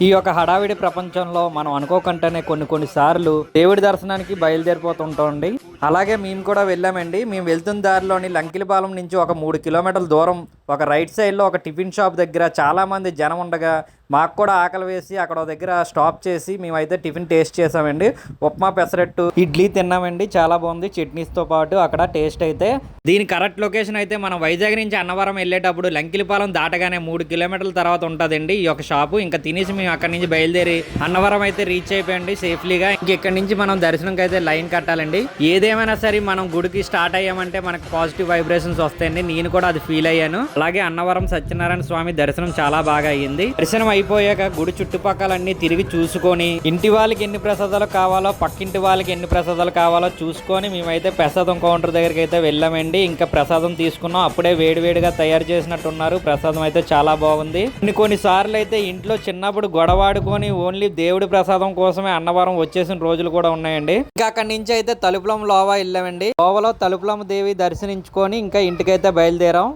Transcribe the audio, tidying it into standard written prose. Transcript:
ఈ యొక్క హడావిడి ప్రపంచంలో మనం అనుకోకుండానే కొన్ని సార్లు దేవుడి దర్శనానికి బయలుదేరిపోతుంటామండి. అలాగే మేము కూడా వెళ్ళామండి. మేము వెళ్తున్న దారిలోని లంకిలిపాలెం నుంచి ఒక 3 కిలోమీటర్ల దూరం ఒక రైట్ సైడ్లో ఒక టిఫిన్ షాప్ దగ్గర చాలామంది జనం ఉండగా మాకు కూడా ఆకలి వేసి అక్కడ దగ్గర స్టాప్ చేసి మేమైతే టిఫిన్ టేస్ట్ చేసామండి. ఉప్మా, పెసరట్టు, ఇడ్లీ తిన్నామండి. చాలా బాగుంది చట్నీస్తో పాటు అక్కడ టేస్ట్ అయితే. దీని కరెక్ట్ లొకేషన్ అయితే మనం వైజాగ్ నుంచి అన్నవరం వెళ్ళేటప్పుడు లంకిలిపాలెం దాటగానే 3 కిలోమీటర్ల తర్వాత ఉంటుందండి ఈ యొక్క షాపు. ఇంకా తినేసి మేము అక్కడి నుంచి బయలుదేరి అన్నవరం అయితే రీచ్ అయిపోయండి సేఫ్లీగా. ఇంకెక్కడి నుంచి మనం దర్శనంకి అయితే లైన్ కట్టాలండి. ఏదేమైనా సరే మనం గుడికి స్టార్ట్ అయ్యామంటే మనకు పాజిటివ్ వైబ్రేషన్స్ వస్తాయండి. నేను కూడా అది ఫీల్ అయ్యాను. అలాగే అన్నవరం సత్యనారాయణ స్వామి దర్శనం చాలా బాగా అయ్యింది. దర్శనం అయిపోయాక గుడి చుట్టుపక్కలన్నీ తిరిగి చూసుకొని ఇంటి వాళ్ళకి ఎన్ని ప్రసాదాలు కావాలో పక్కింటి వాళ్ళకి ఎన్ని ప్రసాదాలు కావాలో చూసుకొని మేమైతే ప్రసాదం కౌంటర్ దగ్గరికి అయితే వెళ్ళామండి. ఇంకా ప్రసాదం తీసుకున్నాం. అప్పుడే వేడివేడిగా తయారు చేసినట్టున్నారు. ప్రసాదం అయితే చాలా బాగుంది. కొన్ని సార్లు అయితే ఇంట్లో చిన్నప్పుడు గొడవాడుకొని ఓన్లీ దేవుడి ప్రసాదం కోసమే అన్నవరం వచ్చేసిన రోజులు కూడా ఉన్నాయండి. ఇంకా అక్కడి నుంచి అయితే తలుపులం లోవా వెళ్ళామండి. లోవలో తలుపులం దేవి దర్శనించుకొని ఇంకా ఇంటికైతే బయలుదేరాం.